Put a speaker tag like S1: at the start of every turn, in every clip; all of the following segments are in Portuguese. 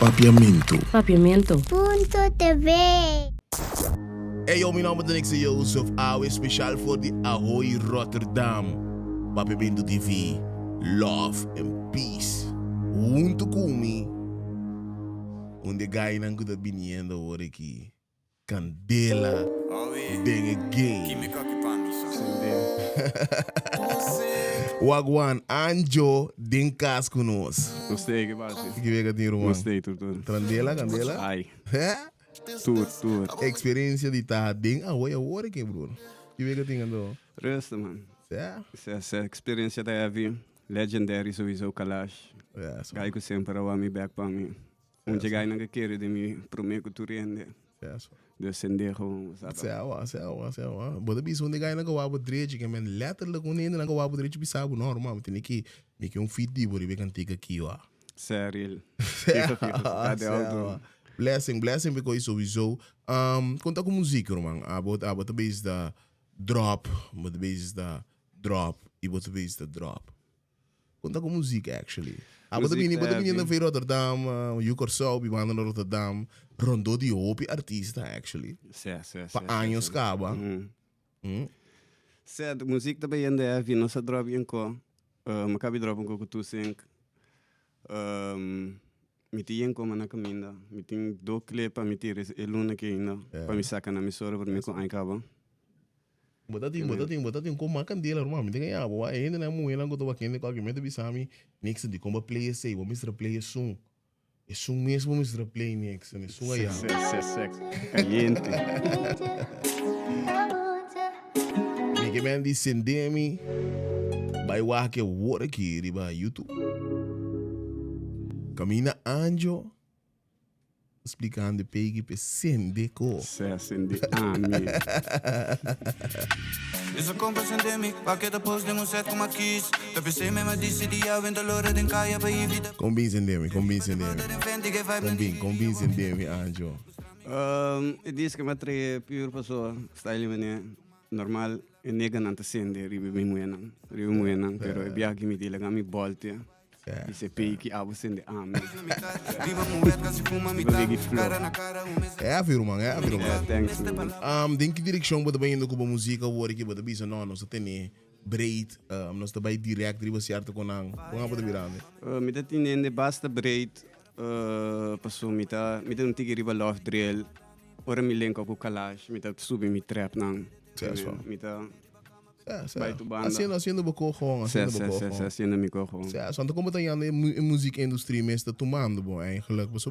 S1: Papiamentu-o.tv.
S2: Hey yo, mijn naam is Nixon Jozef, AHOY speciaal voor de AHOY Rotterdam. Papiamentu-o.tv, love and peace. Junto kumi. Onde guy nang kuda biniendo hoor ik hier. Candela, dingen gay. Wagwan, Ango, den kaas kunos.
S3: Gostei, que base.
S2: Que vega din romang.
S3: Gostei, tudo.
S2: Candela.
S3: Ai, tudo.
S2: Experiência de tá den AHOY hoor ik bro. Que vega din ando.
S3: Resta, man.
S2: Ja.
S3: Essa experiência da Evi, legendary sowieso KALASH.
S2: Ja, so.
S3: Gai ko sempre wa mi back pa mi. Onde gai nang kere de mi prometo tu rende.
S2: Ja, so.
S3: Dus sende gewoon, sabe?
S2: Sewa. Bota biso onde ganha na kawapo direito, que men letterlijk onde na kawapo direito bisabo normal, tem que feed di bori be kan take aqui ó.
S3: Sério.
S2: Blessing because sowieso. Conta com música, irmão. Bota base da drop, bota base da drop e bota base da drop. Conta com música actually. Bota bem na feira Rotterdam, Jukorso, bimanda na Rotterdam, rondou de hope artista actually. Pa anos caba.
S3: Certo, música também ainda é vi nossa drop em co. Macabi drop um pouco tu sink. Me tinha como na caminha, me tinha dois clipes me tirar eluna que ainda para me sacar na missora para me com aicaba.
S2: Bota tem como makan dela, irmão. Me tem ganhar, boa. Ainda não é muito lang gosto aqui, qualquer momento bisami Nixon de como play sei, vamos Mr. Play som. É som mesmo, Mr. Play Nixon, é som aí.
S3: Caliente.
S2: Me man di sendemi, vai lá que eu aqui riba YouTube. Camina Ango. Explicando pegi pe sende ko.
S3: Sende ami.
S4: Is een kompas en demi, pak je de post, demo set, kom maar kies. De PC met mijn DC die jou in de lore, den kan je bij je vida.
S2: Combien sendemi. Combien sendemi, Ango.
S3: Het is que me trae pure paso, style meneer. Normal, en nega nanta sende, ribe muenan, pero é biagi mi dilaga mi bolte. Esse pei que abo sende ami.
S2: É, firma.
S3: Thanks, man.
S2: Denk que direção bota bem indo com a música, o que bota bisa não, nós tem breed, nós também direct, riba certo com a bota virando.
S3: Me tá tendo basta breed, passou me tá um tigre riba love drill, ora me lenco com KALASH, me tá subir me trap não. Me tá
S2: Haciendo boko gewoon.
S3: Haciendo mi cojo.
S2: Want como tá in de muziekindustrie meestal tomando bom eigenlijk. Você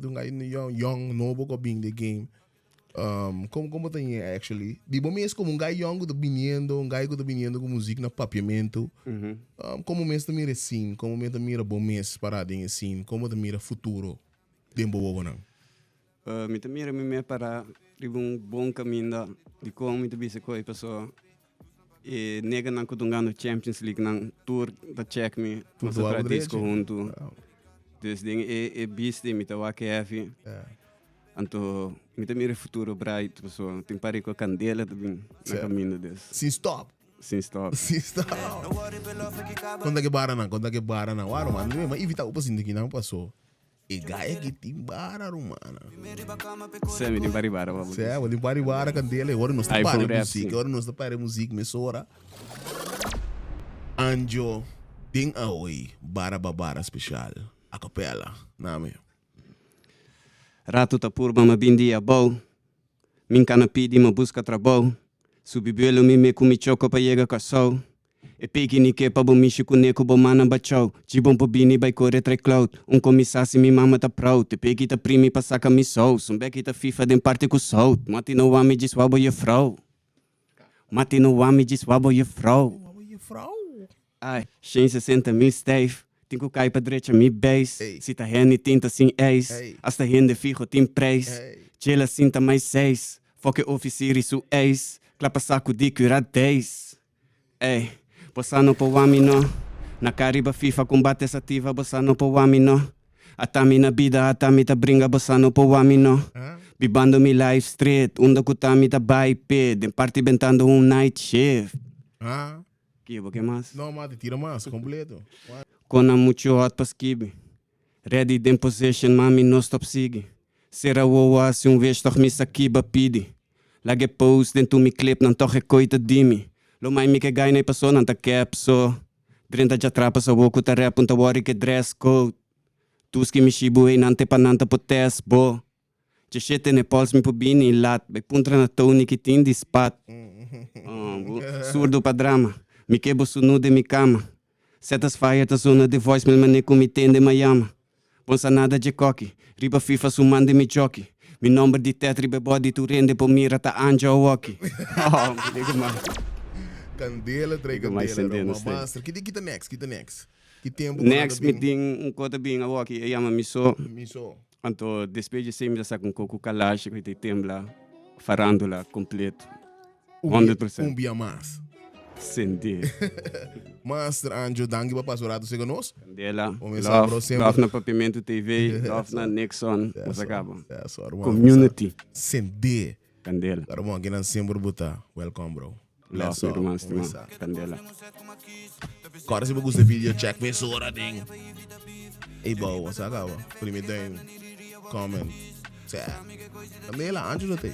S2: doen ga young nobo ko being the game. Como tá in actually. Di bom mês como guy young go biniendo, com música na Papiamentu. Como mês também assim, como mês também bom mês parado em assim, como também futuro. Tempo bom não.
S3: Me também me para bom caminho de como me também se coi pessoa. E nega não kudungando Champions League não tour da check me nossa tradição junto. Dus é bis de me tawa que é anto me também futuro bright pessoal tem pare com a candela também na caminho des.
S2: Sin stop. Conta que bara não. Waro mano, mas evita o paciente que não passou. E gaya que tem bara romana.
S3: Semi de baribara, vamos.
S2: Vou de baribara candela. Agora nós tá para música, mesora. Ango, tem AHOY, bara especial. A capela, name.
S3: Rato tá purba ma bindia bow. Min cana pidi ma busca trabalho. Subibelo me comi choco pa yega casal. E peki ni ke pa bo mishi kune ko bo mana bachau. Jibon po bini by kore tre cloud. Komisasi mi mama ta proud. E peki ta primi pa saka mi sous. Beki ta FIFA den parte ku sout. Mati no wami dis wabo je vrouw. Ai, 160.000 stijf. Tinko kai pa drecha mi base. Sita hen tinta sin ace. Hasta hen de fijo tin prijs. Chela sinta mais 6. Foque oficieri su ace. Klapa saco de curadez. Ei. Bossa no po wami no. Na cariba FIFA combate sativa, bossa no po wami no. Atami na bida, atami ta bringa, bossa no po wami no. Bibando mi live street, undo kutami ta biped, en party bentando night shift. Que mais?
S2: Não, mate, tira mais, completo.
S3: Kona mucho hot pa skibi. Ready in position, mami, no stop sigue. Será wawa se vez toch me sakiba pidi. Lage post den tu mi clip nan toch coita dimi. Lo mai mi que gai nei passo nan ta cap so. Drenta já trapa sa woku ta rap un ta wari que dress code. Tuski mi shibu ei nante pananta potes bo. Je shit ne pols mi pubini lat. Bei puntra na toni que tin di spat. Surdo pa drama. Mi quebo sunu de mi cama. Setas fire ta zona de voicemail mane me tende mayama. Bonsa nada de coque. Riba FIFA sumande mi jockey. Mi number di tetri be body tu rende po mira ta Ango walkie. Oh, liga mais.
S2: Candela, três candela. Master, kita next. Que tempo
S3: next meeting kota bing a walkie e yama miso.
S2: Miso.
S3: Anto despeje sempre sa com coco kalash que te tembla farandula completo. 100%.
S2: Bia mais.
S3: Senti.
S2: Master Anjo, danke para passar o segundo nós.
S3: Candela. Love na Papiamentu-o.tv, love na Nixon. Mas acaba. Community.
S2: Senti.
S3: Candela.
S2: Cara, bom, aqui na sempre botar. Welcome, bro.
S3: Love, meu irmão, estima. Candela.
S2: Agora, se você gosta do vídeo, check me sora, ding. Ei, bro, você acaba. Primeiro, comment. Candela, Anjo, não tem.